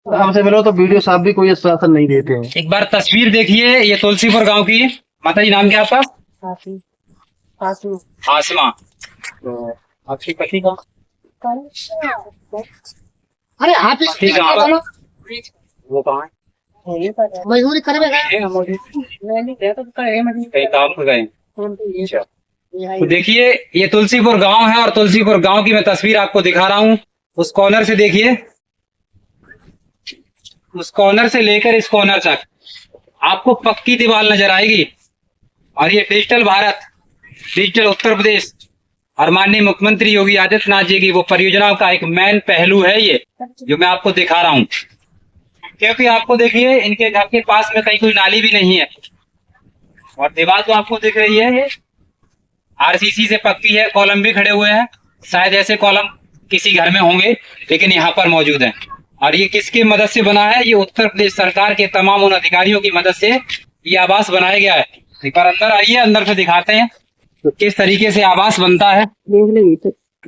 हमसे मिलो तो वीडियो साहब भी कोई आश्वासन नहीं देते हैं। एक बार तस्वीर देखिए, ये तुलसीपुर गांव की। माता जी नाम क्या आपका? आसमा। तो आपके पति का? अरे आप ठीक है, वो कहाँ है? मजदूरी करेगा कहीं काम पर गए। अच्छा। तो देखिए, ये तुलसीपुर गांव है और तुलसीपुर गांव की मैं तस्वीर आपको दिखा रहा हूँ। उस कॉर्नर से देखिए, उस कॉर्नर से लेकर इस कॉर्नर तक आपको पक्की दीवार नजर आएगी। और ये डिजिटल भारत, डिजिटल उत्तर प्रदेश और माननीय मुख्यमंत्री योगी आदित्यनाथ जी की वो परियोजनाओं का एक मेन पहलू है ये, जो मैं आपको दिखा रहा हूँ। क्योंकि आपको देखिए, इनके घर के पास में कहीं कोई नाली भी नहीं है और दीवार तो आपको दिख रही है, ये आरसीसी से पक्की है। कॉलम भी खड़े हुए हैं, शायद ऐसे कॉलम किसी घर में होंगे लेकिन यहाँ पर मौजूद हैं। और ये किसकी मदद से बना है? ये उत्तर प्रदेश सरकार के तमाम उन अधिकारियों की मदद से ये आवास बनाया गया है। एक बार अंदर आइए, अंदर से दिखाते हैं तो किस तरीके से आवास बनता है।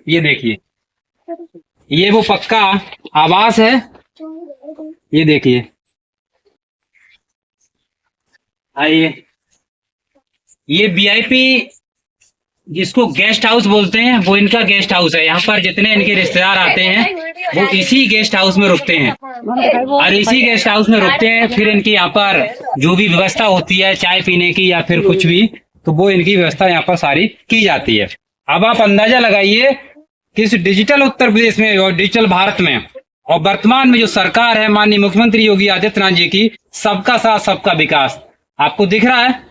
ये देखिए, ये वो पक्का आवास है। ये देखिए, आइए, ये वीआईपी जिसको गेस्ट हाउस बोलते हैं, वो इनका गेस्ट हाउस है। यहाँ पर जितने इनके रिश्तेदार आते हैं वो इसी गेस्ट हाउस में रुकते हैं और इसी गेस्ट हाउस में रुकते हैं। फिर इनकी यहाँ पर जो भी व्यवस्था होती है चाय पीने की या फिर कुछ भी, तो वो इनकी व्यवस्था यहाँ पर सारी की जाती है। अब आप अंदाजा लगाइए कि इस डिजिटल उत्तर प्रदेश में और डिजिटल भारत में और वर्तमान में जो सरकार है माननीय मुख्यमंत्री योगी आदित्यनाथ जी की, सबका साथ सबका विकास, आपको दिख रहा है?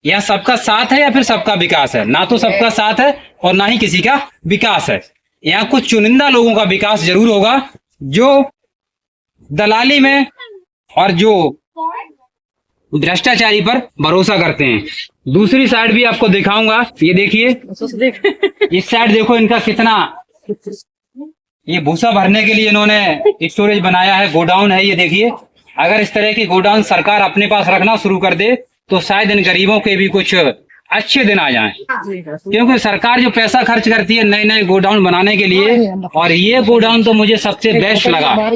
यह सबका साथ है या फिर सबका विकास है? ना तो सबका साथ है और ना ही किसी का विकास है। यहाँ कुछ चुनिंदा लोगों का विकास जरूर होगा जो दलाली में और जो भ्रष्टाचारी पर भरोसा करते हैं। दूसरी साइड भी आपको दिखाऊंगा। ये देखिए, इस साइड देखो इनका कितना, ये भूसा भरने के लिए इन्होंने स्टोरेज बनाया है, गोडाउन है। ये देखिए, अगर इस तरह की गोडाउन सरकार अपने पास रखना शुरू कर दे तो शायद इन गरीबों के भी कुछ अच्छे दिन आ जाएं। क्योंकि सरकार जो पैसा खर्च करती है नए नए गोडाउन बनाने के लिए, और ये गोडाउन तो मुझे सबसे बेस्ट लगा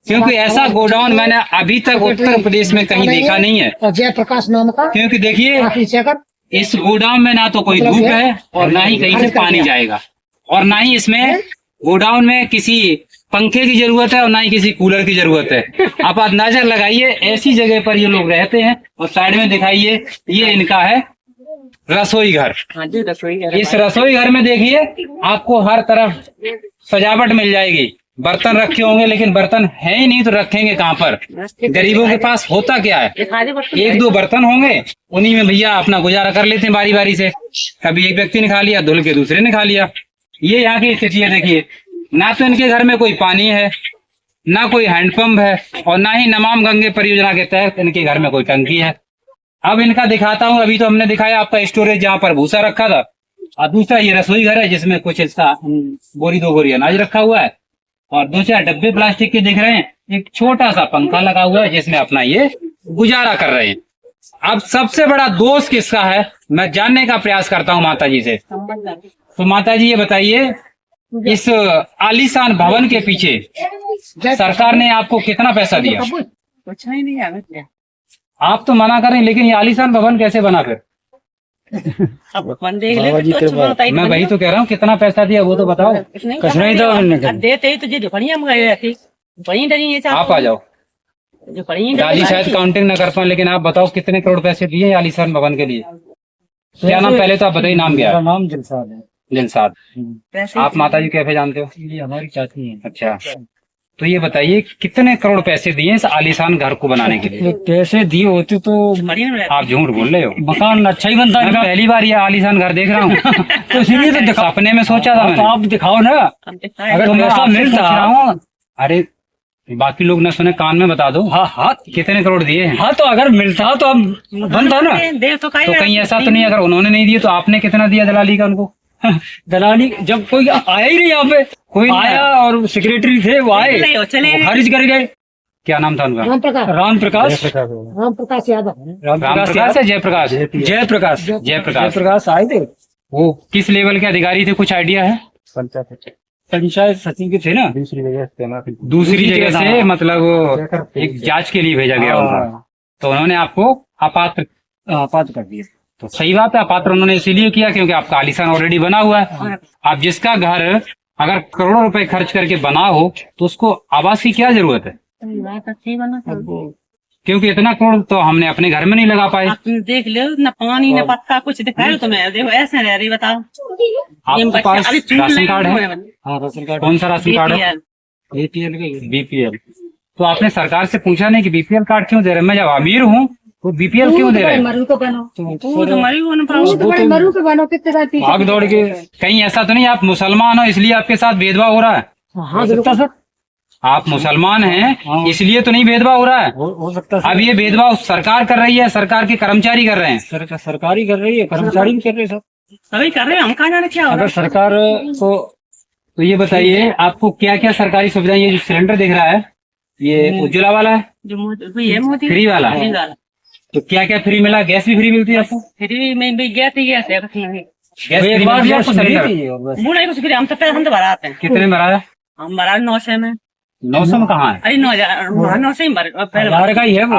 क्योंकि ऐसा गोडाउन मैंने अभी तक उत्तर प्रदेश में कहीं देखा नहीं है। जयप्रकाश नाम का। क्योंकि देखिए, इस गोडाउन में ना तो कोई धूप है और ना ही कहीं से पानी जाएगा, और ना ही इसमें गोडाउन में किसी पंखे की जरूरत है और ना ही किसी कूलर की जरूरत है। आप अंदाजा लगाइए, ऐसी जगह पर ये लोग रहते हैं। और साइड में दिखाइए, ये इनका है रसोई घर। इस रसोई घर में देखिए आपको हर तरफ सजावट मिल जाएगी। बर्तन रखे होंगे लेकिन बर्तन है ही नहीं तो रखेंगे कहाँ पर? गरीबों के पास होता क्या है, एक दो बर्तन होंगे, उन्हीं में भैया अपना गुजारा कर लेते हैं बारी बारी से। कभी एक व्यक्ति ने खा लिया, धुल के दूसरे ने खा लिया। ये यहाँ की स्थिति है। देखिए, ना तो इनके घर में कोई पानी है, ना कोई हैंडपंप है और ना ही नमाम गंगे परियोजना के तहत इनके घर में कोई टंकी है। अब इनका दिखाता हूँ। अभी तो हमने दिखाया आपका स्टोरेज जहाँ पर भूसा रखा था, और दूसरा ये रसोई घर है जिसमें कुछ हिस्सा बोरी दो बोरी अनाज रखा हुआ है और दो चार डब्बे प्लास्टिक के दिख रहे हैं। एक छोटा सा पंखा लगा हुआ है जिसमें अपना ये गुजारा कर रहे हैं। अब सबसे बड़ा दोष किसका है, मैं जानने का प्रयास करता हूँ माता जी से। तो माता जी ये बताइए, इस आलीशान भवन के पीछे सरकार ने आपको कितना पैसा दिया? कुछ नहीं है। आप तो मना करें, लेकिन ये आलीशान भवन कैसे बना फिर? मैं वही तो कह रहा हूँ, कितना पैसा दिया वो तो बताओ। कुछ नहीं तो देते ही तुझे आप आ जाओ। दादी शायद काउंटिंग न कर पाए, लेकिन आप बताओ कितने करोड़ पैसे दिए आलीशान भवन के लिए? क्या नाम, पहले तो आप बताइए नाम क्या है? नाम दिलसाद है। दिलसाद। आप माता जी कैसे जानते हो? ये हमारी चाची है। अच्छा, तो ये बताइए कितने करोड़ पैसे दिए इस आलीशान घर को बनाने के लिए? पैसे दिए होते तो आप झूठ बोल रहे हो। मकान अच्छा ही बनता है। मैं पहली बार ये आलीशान घर देख रहा हूँ। तो इसलिए तो दिखा, अपने में सोचा था मैंने। तो आप दिखाओ ना, अगर तो मैं पैसा आपसे मिलता। पूछ रहा हूँ। अरे बाकी लोग न सुने, कान में बता दो। हाँ हाँ, कितने करोड़ दिए हैं? हाँ तो अगर मिलता तो अब बनता ना। तो कहीं ऐसा तो नहीं, अगर उन्होंने नहीं दिए तो आपने कितना दिया दलाली का उनको? दलाली जब कोई आया ही नहीं यहाँ पे, कोई आया और सेक्रेटरी थे वो आए, खारिज कर गए। क्या नाम था उनका? राम प्रकाश। राम प्रकाश यादव। राम प्रकाश है जयप्रकाश? जयप्रकाश जयप्रकाश जयप्रकाश आए थे। वो किस लेवल के अधिकारी थे, कुछ आइडिया है? पंचायत सचिव के थे ना, दूसरी जगह से मतलब एक जांच के लिए भेजा गया उनका, तो उन्होंने आपको अपात्र आपात कर दिया। तो सही बात है, अपात्र उन्होंने इसीलिए किया क्योंकि आपका आलीशान ऑलरेडी बना हुआ है। आप जिसका घर अगर करोड़ों रुपए खर्च करके बना हो तो उसको आवास की क्या जरूरत है, क्योंकि इतना करोड़ तो हमने अपने घर में नहीं लगा पाए। आप देख लो न पानी न पत्ता कुछ दिखाया तुम्हें, देखो ऐसे रह रही बताओ। आपके पास राशन कार्ड है? हाँ, राशन कार्ड। कौन सा राशन कार्ड है? APL का। बीपीएल। तो आपने सरकार से पूछा नहीं कि बीपीएल कार्ड क्यों दे रहे हैं? मैं जब अमीर हूँ तो बीपीएल क्यों दे रहे हैं? मरू को बनो, भाग दौड़ के कहीं ऐसा तो नहीं आप मुसलमान हो इसलिए आपके साथ भेदभाव हो रहा है? हाँ, सकता सर, आप मुसलमान हैं इसलिए तो नहीं भेदभाव हो रहा है। हो सकता सर। अब ये भेदभाव सरकार कर रही है, सरकार के कर्मचारी कर रहे हैं। सरकारी कर रही है, कर्मचारी भी कर रहे हैं सर। सभी कर रहे हैं, हम कहाँ जाने क्या हो रहा अगर है। सरकार को तो ये बताइए आपको क्या क्या सरकारी सुविधाएं, ये जो सिलेंडर दिख रहा है ये उज्ज्वला वाला है, जो मोदी ये मोदी फ्री वाला? फ्री वाला। तो क्या क्या फ्री मिला? गैस भी फ्री मिलती है आपको? फ्री में भी गया थी, गैस है कुछ नहीं। गैस फ्री एक बार मिलती है आपको? सिलेंडर बुढ़ा ही कुछ फ्री, हम तो पैसे हम तो भरा आते हैं। कितने में भरा है? हम भरा 900 में। 900 में कहाँ है? अरे 9,000 ही भर पहले हजार का ही है वो।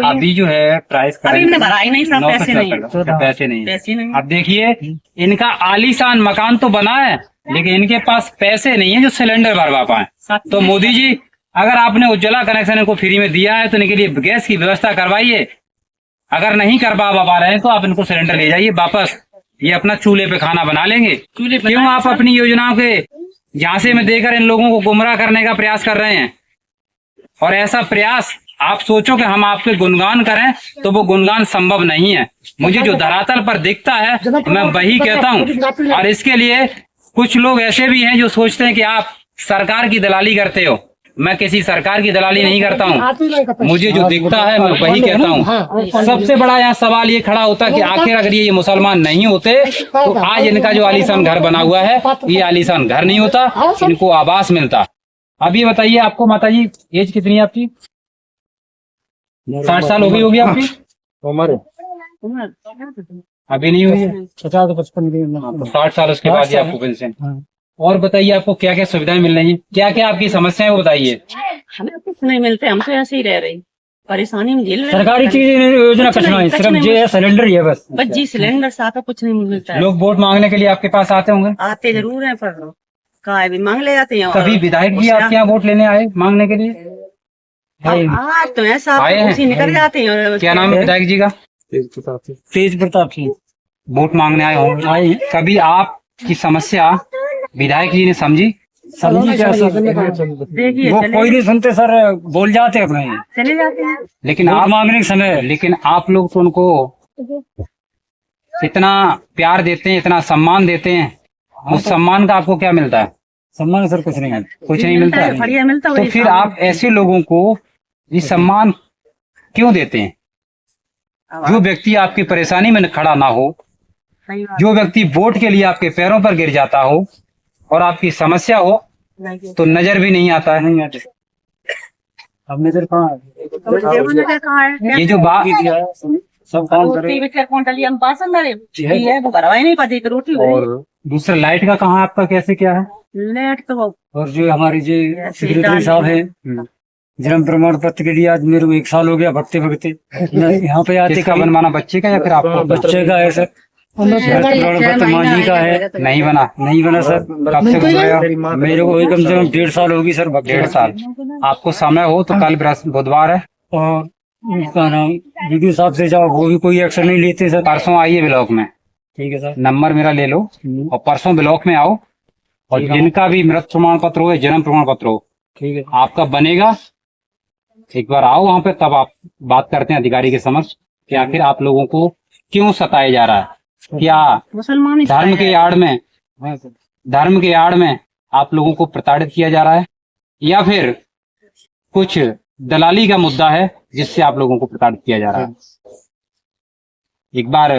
अभी जो है प्राइस अभी हमने भरा ही नहीं सब, 900 पैसे नहीं पैसे नहीं है। पैसे नहीं। अब देखिए इनका आलीशान मकान तो बना है लेकिन इनके पास पैसे नहीं है जो सिलेंडर भरवा पाए। तो मोदी जी अगर आपने उज्ज्वला कनेक्शन इनको फ्री में दिया है तो इनके लिए गैस की व्यवस्था करवाइए। अगर नहीं करवा पा रहे हैं तो आप इनको सिलेंडर ले जाइए वापस, ये अपना चूल्हे पे खाना बना लेंगे। क्यों आप अपनी योजनाओं के झांसे में देकर इन लोगों को गुमराह करने का प्रयास कर रहे हैं? और ऐसा प्रयास आप सोचो कि हम आपके गुणगान करें तो वो गुणगान संभव नहीं है। मुझे जो धरातल पर दिखता है मैं वही कहता हूँ। और इसके लिए कुछ लोग ऐसे भी हैं जो सोचते हैं कि आप सरकार की दलाली करते हो। मैं किसी सरकार की दलाली नहीं करता हूँ, मुझे जो दिखता है मैं वही कहता हूँ। सबसे बड़ा यहाँ सवाल ये खड़ा होता है कि आखिर अगर ये मुसलमान नहीं होते तो आज इनका जो आलीशान घर बना हुआ है ये आलीशान घर नहीं होता, इनको आवास मिलता। अब ये बताइए आपको माता जी एज कितनी है आपकी? 60 साल हो गई होगी आपकी? अभी नहीं हुई है? 50-55 60 साल उसके बाद ही आपको पेंशन। और बताइए आपको क्या क्या सुविधाएं मिल रही हैं, क्या क्या आपकी समस्याएं वो बताइए। हमें कुछ नहीं मिलते, हम तो ऐसे ही रह रही, परेशानी में झेल रहे। सरकारी चीज योजना कुछ नहीं, सिर्फ ये है सिलेंडर ही है बस। बस जी सिलेंडर साथ कुछ नहीं मिलता है। लोग वोट मांगने के लिए आपके पास आते होंगे? आते जरूर हैं पर कहा भी मांग ले जाते हैं। कभी विधायक जी आपके यहाँ वोट लेने आए मांगने के लिए? आज तो ऐसा आए हैं? उसी निकल जाते हैं। क्या नाम है विधायक जी का? तेज प्रताप सिंह वोट मांगने आए होंगे। आए हैं। कभी आपकी समस्या विधायक जी ने समझी? समझी क्या सर? देखिए वो कोई नहीं सुनते सर, बोल जाते अपने ही। चले जाते हैं। लेकिन वोट आप मांगने के समय लेकिन आप लोग तो उनको इतना प्यार देते हैं, इतना सम्मान देते हैं, उस सम्मान का आपको क्या मिलता है? सम्मान सर कुछ नहीं है। कुछ नहीं मिलता है। बढ़िया मिलता तो फिर आप ऐसे लोगों को ये सम्मान क्यों देते हैं? जो व्यक्ति आपकी परेशानी में खड़ा ना हो, जो व्यक्ति वोट के लिए आपके पैरों पर गिर जाता हो और आपकी समस्या हो तो नजर भी नहीं आता है। नहीं आते। अब नजर कहाँ है? ये जो बात सब काम करे। रोटी और दूसरा लाइट का कहाँ आपका कैसे क्या है? लेट तो और जो हमारी जो सेक्रेटरी साहब है, जन्म प्रमाण पत्र के लिए आज मेरे को 1 साल हो गया भगते भगते यहाँ पे आते। किसका बनवाना, बच्चे का या फिर आपको? बच्चे का है सर, प्रमाण पत्र माँ जी का है। नहीं बना? नहीं बना सर। कब से बनवाया? मेरे को कम से कम 1.5 साल होगी सर। 1.5 साल। आपको समय हो तो कल बुधवार है, और उसका नाम वीडियो साहब से जाओ, वो भी कोई एक्शन नहीं लेते सर। परसों आइए ब्लॉक में, ठीक है सर। नंबर मेरा ले लो और परसों ब्लॉक में आओ। और जिनका भी मृत प्रमाण पत्र हो या जन्म प्रमाण पत्र हो ठीक है आपका बनेगा, एक बार आओ वहां पे, तब आप बात करते हैं अधिकारी के समक्ष कि आखिर आप लोगों को क्यों सताया जा रहा है। क्या मुसलमान धर्म के आड़ में आप लोगों को प्रताड़ित किया जा रहा है, या फिर कुछ दलाली का मुद्दा है जिससे आप लोगों को प्रताड़ित किया जा रहा है? एक बार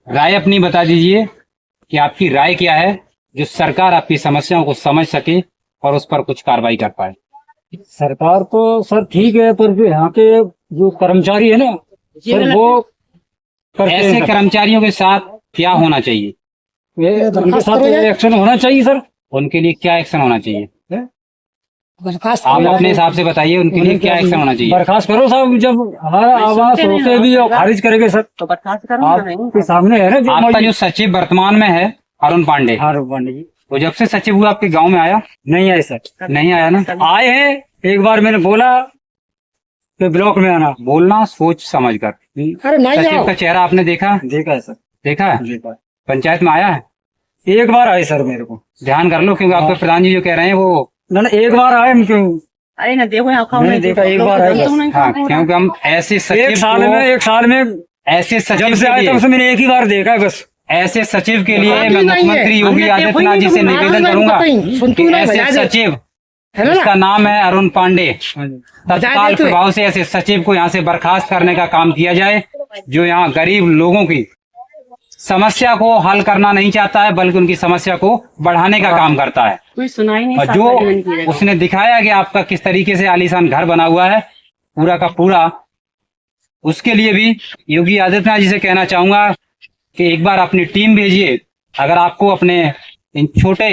राय अपनी बता दीजिए कि आपकी राय क्या है, जो सरकार आपकी समस्याओं को समझ सके और उस पर कुछ कार्रवाई कर पाए। सरकार तो सर ठीक है, पर जो यहाँ के जो कर्मचारी है ना सर, वो करते ऐसे हैं। कर्मचारियों के साथ क्या होना चाहिए? उनके साथ एक्शन होना चाहिए सर। उनके लिए क्या एक्शन होना चाहिए? बर्खास्त आप अपने हिसाब से बताइए, उनके लिए क्या एक्शन होना चाहिए? बर्खास्त करो साहब, जब हमारा आवाज होते भी और खारिज करेंगे सर। तो बर्खास्त करो ना। आपके सामने है ना जो आपका जो सचिव वर्तमान में है अरुण पांडे, हाँ पांडे जी वो जब से सचिव हुआ आपके गांव में आया? नहीं आए सर। नहीं आया ना? आए हैं, एक बार मैंने बोला कि ब्लॉक में आना। बोलना सोच समझ कर। अरे नहीं सचिव आओ। का चेहरा आपने देखा? देखा है सर, देखा है? देखा है। पंचायत में आया है? एक बार आए सर मेरे को। ध्यान कर लो, क्योंकि आपके प्रधान जी जो कह रहे हैं वो ना ना एक बार आए हम क्यों। अरे ना देखो यहाँ खाओ मैंने नहीं देखा, एक बार आया बस। हाँ, क्योंकि हम ऐसे सचिव एक साल को- में ऐसे सचिव जब से के आए लिए- तब से मैंने एक ही बार देखा है बस। ऐसे सचिव के लिए आदमी मैं नहीं है। मुख्यमंत्री योगी हमने देखो ही आदित्यनाथ जी से नहीं, निवेदन आदमी करूंगा नहीं, पता ही, सुनतू कि नहीं, ऐसे बजा दे। सचिव, है ना जिसका नाम है अरुण पांडे, हाँ जी। तत्काल दे तू। प्रभाव से ऐसे सचिव को यहाँ से बर्खास्त करने का काम किया जाए, जो यहाँ गरीब लोगों की समस्या को हल करना नहीं चाहता है, बल्कि उनकी समस्या को बढ़ाने का काम करता है। कोई सुनाई नहीं। और सब जो बड़ी बड़ी की उसने दिखाया कि आपका किस तरीके से आलीशान घर बना हुआ है पूरा का पूरा, उसके लिए भी योगी आदित्यनाथ जी से कहना चाहूंगा कि एक बार अपनी टीम भेजिए। अगर आपको अपने इन छोटे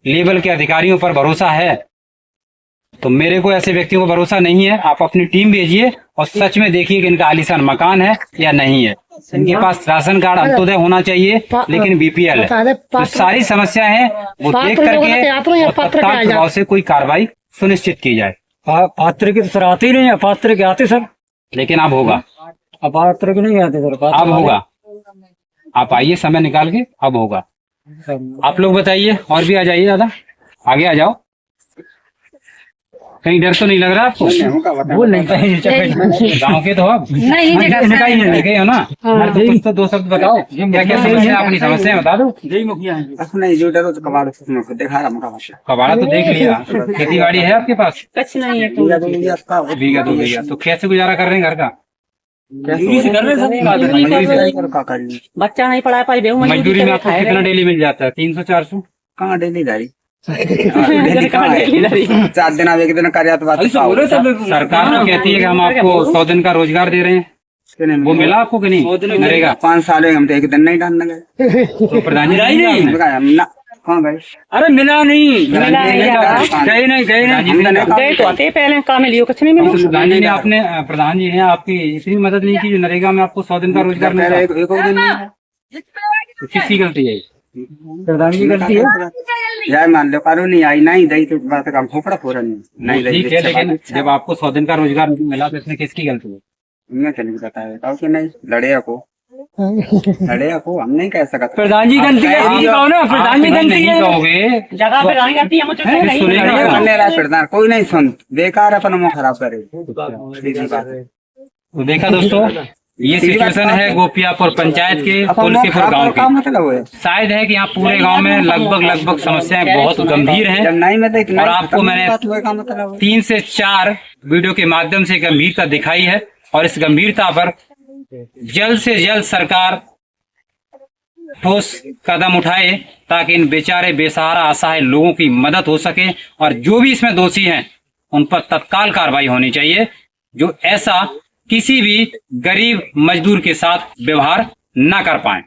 लेवल के अधिकारियों पर भरोसा है, तो मेरे को ऐसे व्यक्तियों को भरोसा नहीं है। आप अपनी टीम भेजिए और सच में देखिए कि इनका आलीशान मकान है या नहीं है। इनके पास राशन कार्ड अंत्योदय होना चाहिए, लेकिन बीपीएल है। तो सारी समस्या है वो देख करके और तत्काल प्रभाव से कोई कार्रवाई सुनिश्चित की जाए। पात्र के तो सर आते ही नहीं है, पात्र के आते सर, लेकिन अब होगा, अब पात्र के नहीं आते सर। पात्र अब होगा। आप आइए समय निकाल के, अब होगा। आप लोग बताइए, और भी आ जाइए, दादा आगे आ जाओ। कहीं डर तो नहीं लग रहा आपको? बोल नहीं पाएंगे गाँव के तो अब नहीं लगे हो ना? अरे तो कुछ तो दो शब्द बताओ, क्या क्या समस्या, अपनी समस्या बता दो। जय मुखिया नहीं जो डरो तो कबाड़ देखा रहा मोटा भाषा कबाड़ा तो देख लिया, खेती बाड़ी है आपके पास? कुछ नहीं है। बीघा दो बीघा, तो कैसे गुजारा कर रहे हैं घर का? कर रहे सर। बच्चा नहीं पढ़ा पाई बेहू मजदूरी में आपको कितना डेली मिल जाता है? 300-400? कहाँ डेली दारी डेली कहाँ है? 4 दिन अब एक दिन कार्य तो बात सरकार तो कहती है कि हम आपको 100 दिन का रोजगार दे रहे हैं, वो मिला आपको कि नहीं? नरेगा 5 साल हुए हम तो एक दिन नहीं डालने गए। तो प्रधान जी हम ना कहाँ गए? अरे मिला नहीं, मिला नहीं यार। गए नहीं गए तो आते पहले काम लियो कुछ नहीं मिला। प्रधान जी ने आपने, प्रधान जी ने आपकी इतनी मदद नहीं की जो नरेगा में आपको 100 दिन का रोजगार मिला? एक दिन नहीं है। तो किसकी गलती है? प्रधान जी गलती है। यार मान लो कानून नहीं आई नहीं दई तो बात का फोपड़ा फोड़ा नहीं दई ठीक है, लेकिन जब आपको 100 दिन का रोजगार मिला तो इसमें किसकी गलती है? मैं चली बताया कि नहीं लड़े को हम नहीं कह सकते। प्रधान जी गलती है, ये कहो ना, प्रधान जी गलती नहीं है। कहोगे जगह पे गाड़ी आती है मुझे नहीं सुनेगा करने रहा प्रधान कोई नहीं सुन बेकार अपन मुंह खराब करे। सीधी बात है। तो देखा दोस्तों, ये सिचुएशन है गोपियापुर पंचायत के तुलसीपुर गांव का की। मतलब है शायद है कि यहाँ पूरे गांव में लगभग समस्याएं बहुत गंभीर हैं, जब नहीं मैं तो इतना और आपको मैंने बात हुआ का मतलब है। 3 से 4 वीडियो के माध्यम से गंभीरता दिखाई है, और इस गंभीरता पर जल्द से जल्द सरकार ठोस कदम उठाए ताकि इन बेचारे बेसहारा असहाय लोगों की मदद हो सके, और जो भी इसमें दोषी हैं उन पर तत्काल कार्रवाई होनी चाहिए, जो ऐसा किसी भी गरीब मजदूर के साथ व्यवहार न कर पाए।